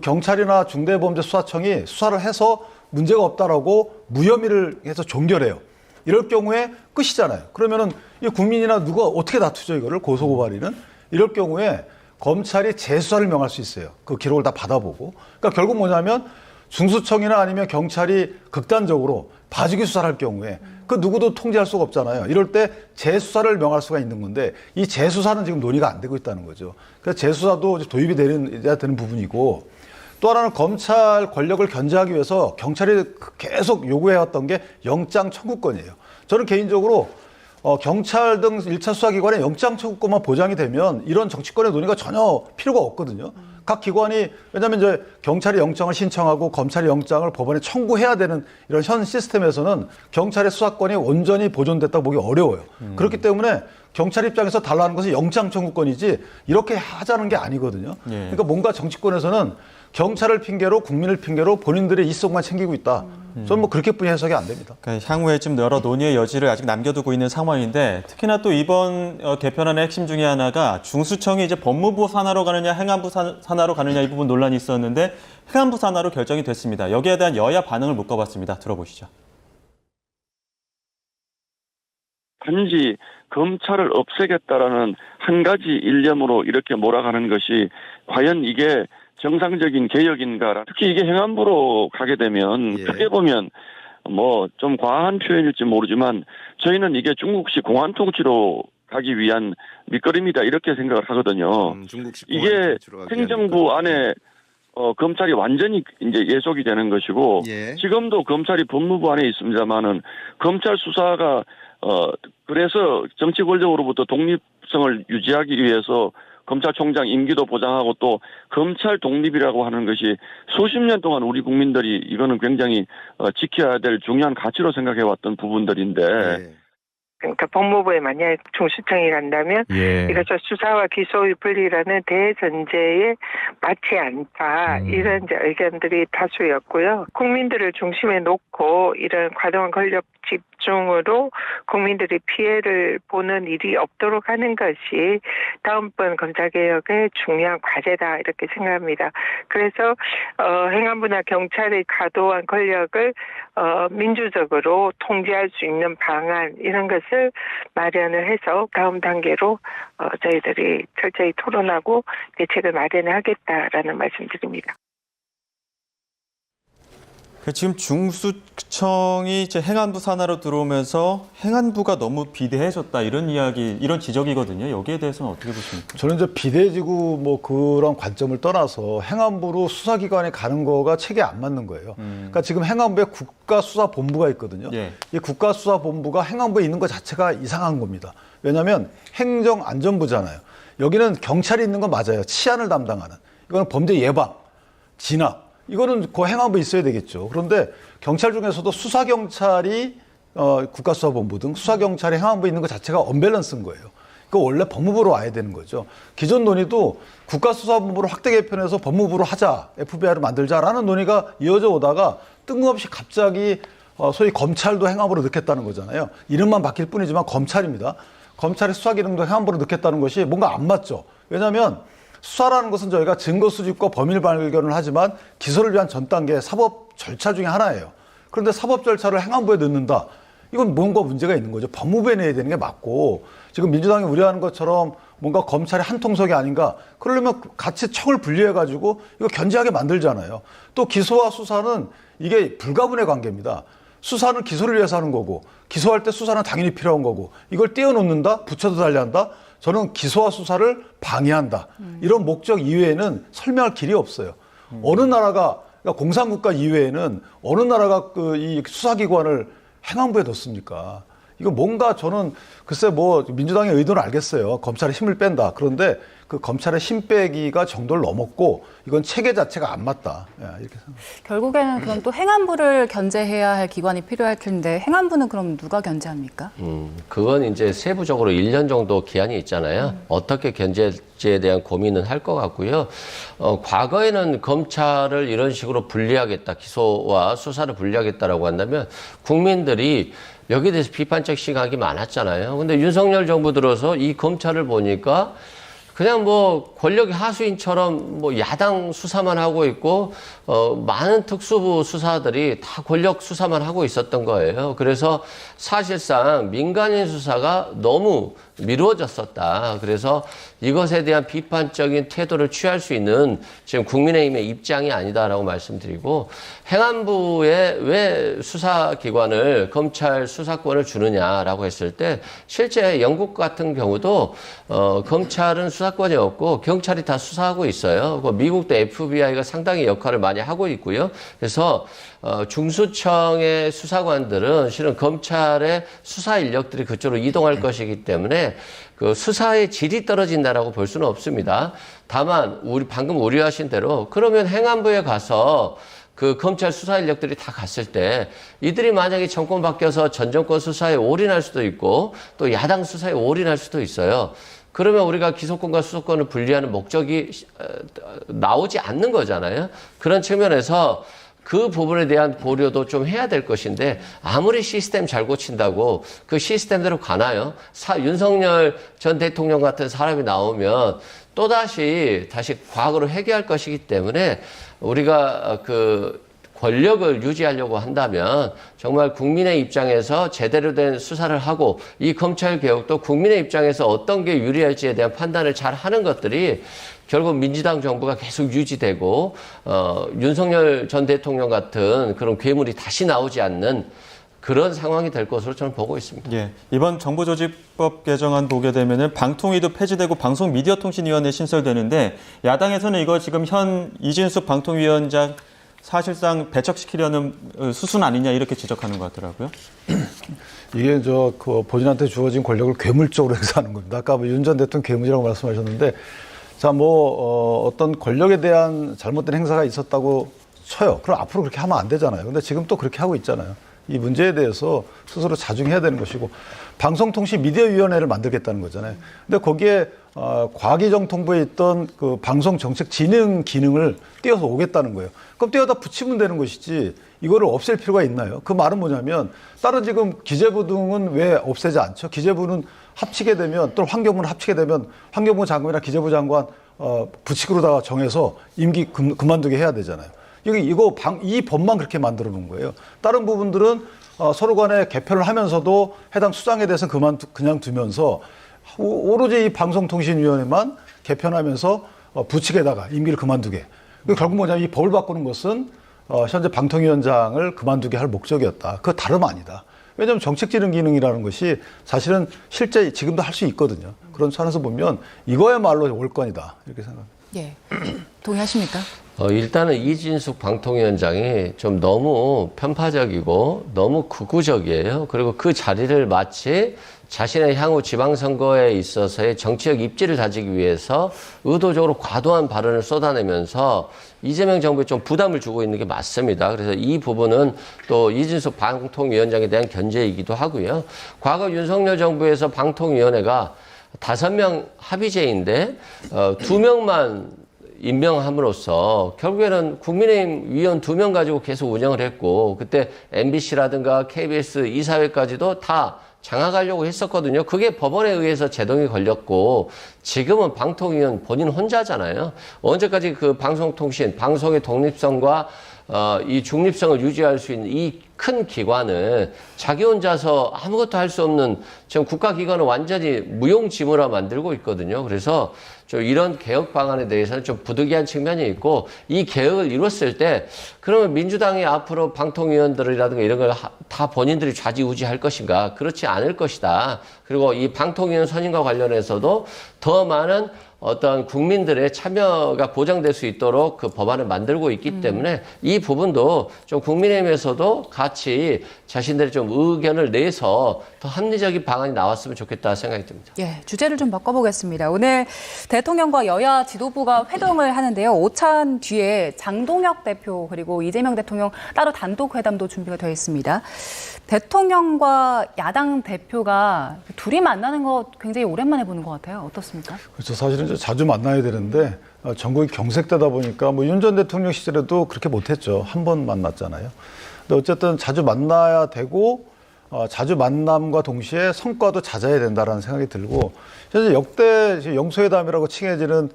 경찰이나 중대범죄수사청이 수사를 해서 문제가 없다라고 무혐의를 해서 종결해요. 이럴 경우에 끝이잖아요. 그러면은 이 국민이나 누가 어떻게 다투죠, 이거를 고소고발이는? 이럴 경우에 검찰이 재수사를 명할 수 있어요. 그 기록을 다 받아보고. 그러니까 결국 뭐냐면 중수청이나 아니면 경찰이 극단적으로 봐주기 수사를 할 경우에 그 누구도 통제할 수가 없잖아요. 이럴 때 재수사를 명할 수가 있는 건데 이 재수사는 지금 논의가 안 되고 있다는 거죠. 그래서 재수사도 도입이 돼야 되는 부분이고 또 하나는 검찰 권력을 견제하기 위해서 경찰이 계속 요구해왔던 게 영장 청구권이에요. 저는 개인적으로 경찰 등 1차 수사기관의 영장 청구권만 보장이 되면 이런 정치권의 논의가 전혀 필요가 없거든요. 각 기관이 왜냐하면 이제 경찰이 영장을 신청하고 검찰이 영장을 법원에 청구해야 되는 이런 현 시스템에서는 경찰의 수사권이 온전히 보존됐다고 보기 어려워요. 그렇기 때문에 경찰 입장에서 달라는 것은 영장 청구권이지 이렇게 하자는 게 아니거든요. 그러니까 뭔가 정치권에서는 경찰을 핑계로 국민을 핑계로 본인들의 이익만 챙기고 있다. 저는 그렇게뿐이 해석이 안 됩니다. 그러니까 향후에 좀 여러 논의의 여지를 아직 남겨두고 있는 상황인데 특히나 또 이번 개편안의 핵심 중에 하나가 중수청이 이제 법무부 산하로 가느냐 행안부 산하로 가느냐 이 부분 논란이 있었는데 행안부 산하로 결정이 됐습니다. 여기에 대한 여야 반응을 묶어봤습니다. 들어보시죠. 단지 검찰을 없애겠다라는 한 가지 일념으로 이렇게 몰아가는 것이 과연 이게 정상적인 개혁인가. 특히 이게 행안부로 가게 되면 크게 보면 좀 과한 표현일지 모르지만 저희는 이게 중국식 공안 통치로 가기 위한 밑거름이다 이렇게 생각을 하거든요. 이게 행정부 안에 검찰이 완전히 이제 예속이 되는 것이고 지금도 검찰이 법무부 안에 있습니다만은 검찰 수사가 그래서 정치 권력으로부터 독립성을 유지하기 위해서 검찰총장 임기도 보장하고 또 검찰 독립이라고 하는 것이 수십 년 동안 우리 국민들이 이거는 굉장히 지켜야 될 중요한 가치로 생각해왔던 부분들인데 그러니까 법무부에 만약에 중수청이 간다면 이것을 수사와 기소의 분리라는 대전제에 맞지 않다. 이런 이제 의견들이 다수였고요. 국민들을 중심에 놓고 이런 과도한 권력 집중으로 국민들이 피해를 보는 일이 없도록 하는 것이 다음번 검찰개혁의 중요한 과제다 이렇게 생각합니다. 그래서 행안부나 경찰의 과도한 권력을 민주적으로 통제할 수 있는 방안 이런 것을 마련을 해서 다음 단계로 저희들이 철저히 토론하고 대책을 마련하겠다라는 말씀드립니다. 지금 중수청이 이제 행안부 산하로 들어오면서 행안부가 너무 비대해졌다 이런 이야기, 이런 지적이거든요. 여기에 대해서는 어떻게 보십니까? 저는 이제 비대해지고 뭐 그런 관점을 떠나서 행안부로 수사기관에 가는 거가 체계에 안 맞는 거예요. 그러니까 지금 행안부에 국가수사본부가 있거든요. 이 국가수사본부가 행안부에 있는 것 자체가 이상한 겁니다. 왜냐하면 행정안전부잖아요. 여기는 경찰이 있는 건 맞아요. 치안을 담당하는. 이거는 범죄 예방, 진압. 이거는 그 행안부에 있어야 되겠죠. 그런데 경찰 중에서도 수사경찰이 국가수사본부 등 수사경찰이 행안부에 있는 것 자체가 언밸런스인 거예요. 그거 원래 법무부로 와야 되는 거죠. 기존 논의도 국가수사본부를 확대 개편해서 법무부로 하자, FBI를 만들자라는 논의가 이어져 오다가 뜬금없이 갑자기 소위 검찰도 행안부로 넣겠다는 거잖아요. 이름만 바뀔 뿐이지만 검찰입니다. 검찰의 수사 기능도 행안부로 넣겠다는 것이 뭔가 안 맞죠. 왜냐하면 수사라는 것은 저희가 증거 수집과 범인 발견을 하지만 기소를 위한 전 단계 사법 절차 중에 하나예요. 그런데 사법 절차를 행안부에 넣는다. 이건 뭔가 문제가 있는 거죠. 법무부에 내야 되는 게 맞고 지금 민주당이 우려하는 것처럼 뭔가 검찰의 한 통속이 아닌가. 그러려면 같이 청을 분리해가지고 이거 견제하게 만들잖아요. 또 기소와 수사는 이게 불가분의 관계입니다. 수사는 기소를 위해서 하는 거고 기소할 때 수사는 당연히 필요한 거고 이걸 떼어놓는다? 붙여도 달리한다? 저는 기소와 수사를 방해한다. 이런 목적 이외에는 설명할 길이 없어요. 어느 나라가 그러니까 공산국가 이외에는 어느 나라가 이 수사기관을 행안부에 넣습니까? 이거 뭔가 저는 글쎄 뭐 민주당의 의도는 알겠어요. 검찰의 힘을 뺀다. 그런데 그 검찰의 힘 빼기가 정도를 넘었고 이건 체계 자체가 안 맞다. 이렇게 생각합니다. 결국에는 그럼 또 행안부를 견제해야 할 기관이 필요할 텐데 행안부는 그럼 누가 견제합니까? 그건 이제 세부적으로 1년 정도 기한이 있잖아요. 어떻게 견제할지에 대한 고민은 할 것 같고요. 과거에는 검찰을 이런 식으로 분리하겠다, 기소와 수사를 분리하겠다라고 한다면 국민들이 여기에 대해서 비판적 시각이 많았잖아요. 근데 윤석열 정부 들어서 이 검찰을 보니까 그냥 뭐 권력의 하수인처럼 뭐 야당 수사만 하고 있고 많은 특수부 수사들이 다 권력 수사만 하고 있었던 거예요. 그래서 사실상 민간인 수사가 너무 미루어졌었다. 그래서 이것에 대한 비판적인 태도를 취할 수 있는 지금 국민의힘의 입장이 아니다라고 말씀드리고 행안부에 왜 수사기관을 검찰 수사권을 주느냐라고 했을 때 실제 영국 같은 경우도 검찰은 수사권이 없고 경찰이 다 수사하고 있어요. 미국도 FBI가 상당히 역할을 많이 하고 있고요. 그래서 중수청의 수사관들은 실은 검찰의 수사 인력들이 그쪽으로 이동할 것이기 때문에 그 수사의 질이 떨어진다라고 볼 수는 없습니다. 다만 방금 우려하신 대로 그러면 행안부에 가서 그 검찰 수사 인력들이 다 갔을 때 이들이 만약에 정권 바뀌어서 전 정권 수사에 올인할 수도 있고 또 야당 수사에 올인할 수도 있어요. 그러면 우리가 기소권과 수사권을 분리하는 목적이 나오지 않는 거잖아요. 그런 측면에서 그 부분에 대한 고려도 좀 해야 될 것인데 아무리 시스템 잘 고친다고 그 시스템대로 가나요? 윤석열 전 대통령 같은 사람이 나오면 다시 과거로 회귀할 것이기 때문에 우리가 그 권력을 유지하려고 한다면 정말 국민의 입장에서 제대로 된 수사를 하고 이 검찰 개혁도 국민의 입장에서 어떤 게 유리할지에 대한 판단을 잘 하는 것들이 결국 민주당 정부가 계속 유지되고 윤석열 전 대통령 같은 그런 괴물이 다시 나오지 않는 그런 상황이 될 것으로 저는 보고 있습니다. 예, 이번 정보조직법 개정안 보게 되면은 방통위도 폐지되고 방송미디어통신위원회 신설되는데 야당에서는 이거 지금 현 이진숙 방통위원장 사실상 배척시키려는 수순 아니냐 이렇게 지적하는 것 같더라고요. 이게 본인한테 주어진 권력을 괴물적으로 행사하는 겁니다. 아까 윤 전 대통령 괴물이라고 말씀하셨는데 자, 어떤 권력에 대한 잘못된 행사가 있었다고 쳐요. 그럼 앞으로 그렇게 하면 안 되잖아요. 근데 지금 또 그렇게 하고 있잖아요. 이 문제에 대해서 스스로 자중해야 되는 것이고, 방송통신미디어위원회를 만들겠다는 거잖아요. 근데 거기에 과기정통부에 있던 그 방송정책진흥 기능을 띄어서 오겠다는 거예요. 그럼 띄어다 붙이면 되는 것이지 이거를 없앨 필요가 있나요? 그 말은 뭐냐면, 다른 지금 기재부 등은 왜 없애지 않죠? 기재부는 합치게 되면, 또 환경부는 합치게 되면 환경부 장관이나 기재부 장관 부칙으로다가 정해서 임기 그만두게 해야 되잖아요. 이 법만 그렇게 만들어 놓은 거예요. 다른 부분들은 서로 간에 개편을 하면서도 해당 수장에 대해서 그냥 두면서 오로지 이 방송통신위원회만 개편하면서 부칙에다가 임기를 그만두게. 결국 뭐냐면 이 법을 바꾸는 것은 현재 방통위원장을 그만두게 할 목적이었다. 그거 다름 아니다. 왜냐하면 정책진흥 기능이라는 것이 사실은 실제 지금도 할 수 있거든요. 그런 차원에서 보면 이거야말로 올건이다. 이렇게 생각합니다. 예. 동의하십니까? 일단은 이진숙 방통위원장이 좀 너무 편파적이고 너무 극우적이에요. 그리고 그 자리를 마치 자신의 향후 지방선거에 있어서의 정치적 입지를 다지기 위해서 의도적으로 과도한 발언을 쏟아내면서 이재명 정부에 좀 부담을 주고 있는 게 맞습니다. 그래서 이 부분은 또 이진숙 방통위원장에 대한 견제이기도 하고요. 과거 윤석열 정부에서 방통위원회가 5명 합의제인데 2명만 임명함으로써 결국에는 국민의힘 위원 2명 가지고 계속 운영을 했고, 그때 MBC라든가 KBS 이사회까지도 다 장악하려고 했었거든요. 그게 법원에 의해서 제동이 걸렸고, 지금은 방통위원 본인 혼자잖아요. 언제까지 그 방송의 독립성과 이 중립성을 유지할 수 있는 이 큰 기관을 자기 혼자서 아무것도 할 수 없는, 지금 국가기관을 완전히 무용지물화 만들고 있거든요. 그래서 좀 이런 개혁 방안에 대해서는 좀 부득이한 측면이 있고, 이 개혁을 이뤘을 때 그러면 민주당이 앞으로 방통위원들이라든가 이런 걸 다 본인들이 좌지우지할 것인가? 그렇지 않을 것이다. 그리고 이 방통위원 선임과 관련해서도 더 많은 어떤 국민들의 참여가 보장될 수 있도록 그 법안을 만들고 있기 때문에 이 부분도 좀 국민의힘에서도 같이 자신들의 좀 의견을 내서 더 합리적인 방안이 나왔으면 좋겠다 생각이 듭니다. 예, 주제를 좀 바꿔보겠습니다. 오늘 대통령과 여야 지도부가 회동을 하는데요. 오찬 뒤에 장동혁 대표 그리고 이재명 대통령 따로 단독 회담도 준비가 되어 있습니다. 대통령과 야당 대표가 둘이 만나는 거 굉장히 오랜만에 보는 것 같아요. 어떻습니까? 그렇죠. 사실은 자주 만나야 되는데 전국이 경색되다 보니까 윤 전 대통령 시절에도 그렇게 못했죠. 한 번 만났잖아요. 근데 어쨌든 자주 만나야 되고 자주 만남과 동시에 성과도 잦아야 된다라는 생각이 들고, 현재 역대 영수회담이라고 칭해지는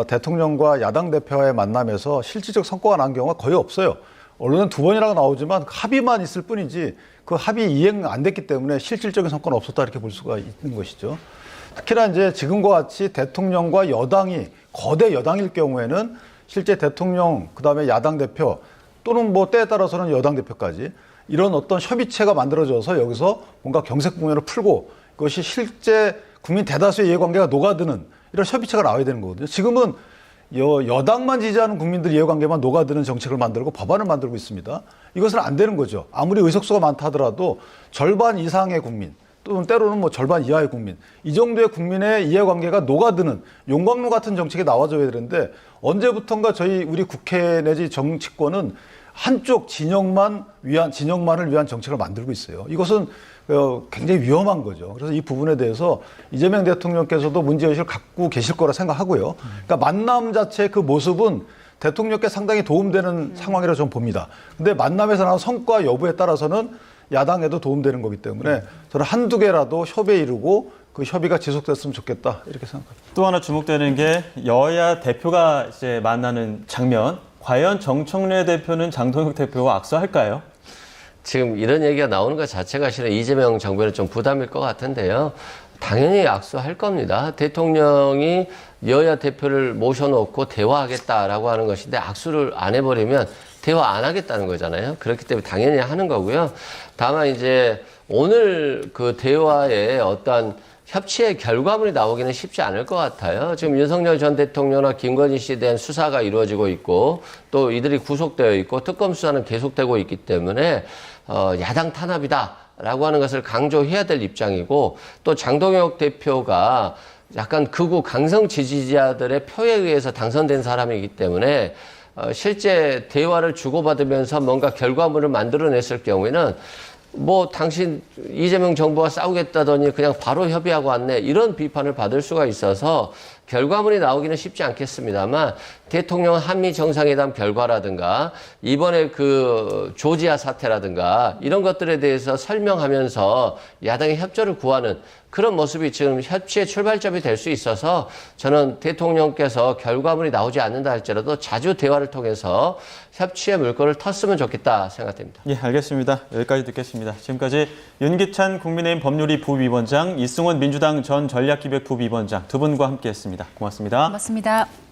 대통령과 야당 대표와의 만남에서 실질적 성과가 난 경우가 거의 없어요. 언론은 2번이라고 나오지만 합의만 있을 뿐이지 그 합의 이행 안 됐기 때문에 실질적인 성과는 없었다 이렇게 볼 수가 있는 것이죠. 특히나 이제 지금과 같이 대통령과 여당이 거대 여당일 경우에는 실제 대통령 그다음에 야당 대표 또는 때에 따라서는 여당 대표까지 이런 어떤 협의체가 만들어져서 여기서 뭔가 경색 국면을 풀고 그것이 실제 국민 대다수의 이해관계가 녹아드는 이런 협의체가 나와야 되는 거거든요. 지금은 여당만 지지하는 국민들 이해관계만 녹아드는 정책을 만들고 법안을 만들고 있습니다. 이것은 안 되는 거죠. 아무리 의석수가 많다 하더라도 절반 이상의 국민 또는 때로는 절반 이하의 국민, 이 정도의 국민의 이해관계가 녹아드는 용광로 같은 정책이 나와줘야 되는데, 언제부턴가 우리 국회 내지 정치권은 한쪽 진영만을 위한 정책을 만들고 있어요. 이것은 굉장히 위험한 거죠. 그래서 이 부분에 대해서 이재명 대통령께서도 문제의식을 갖고 계실 거라 생각하고요. 그러니까 만남 자체의 그 모습은 대통령께 상당히 도움되는 상황이라고 저는 봅니다. 근데 만남에서 나온 성과 여부에 따라서는 야당에도 도움되는 거기 때문에 저는 한두 개라도 협의에 이르고 그 협의가 지속됐으면 좋겠다 이렇게 생각합니다. 또 하나 주목되는 게 여야 대표가 이제 만나는 장면. 과연 정청래 대표는 장동혁 대표와 악수할까요? 지금 이런 얘기가 나오는 것 자체가 실은 이재명 정부에는 좀 부담일 것 같은데요. 당연히 악수할 겁니다. 대통령이 여야 대표를 모셔놓고 대화하겠다라고 하는 것인데 악수를 안 해버리면 대화 안 하겠다는 거잖아요. 그렇기 때문에 당연히 하는 거고요. 다만 이제 오늘 그 대화에 어떤 협치의 결과물이 나오기는 쉽지 않을 것 같아요. 지금 윤석열 전 대통령과 김건희 씨에 대한 수사가 이루어지고 있고 또 이들이 구속되어 있고 특검 수사는 계속되고 있기 때문에 야당 탄압이다라고 하는 것을 강조해야 될 입장이고, 또 장동혁 대표가 약간 극우 강성 지지자들의 표에 의해서 당선된 사람이기 때문에 실제 대화를 주고받으면서 뭔가 결과물을 만들어냈을 경우에는 뭐 당신 이재명 정부와 싸우겠다더니 그냥 바로 협의하고 왔네 이런 비판을 받을 수가 있어서 결과물이 나오기는 쉽지 않겠습니다만 대통령 한미 정상회담 결과라든가 이번에 그 조지아 사태라든가 이런 것들에 대해서 설명하면서 야당의 협조를 구하는 그런 모습이 지금 협치의 출발점이 될 수 있어서 저는 대통령께서 결과물이 나오지 않는다 할지라도 자주 대화를 통해서 협치의 물꼬를 텄으면 좋겠다 생각됩니다. 예, 알겠습니다. 여기까지 듣겠습니다. 지금까지 윤기찬 국민의힘 법률위 부위원장, 이승원 민주당 전 전략기획부위원장 두 분과 함께했습니다. 고맙습니다. 고맙습니다.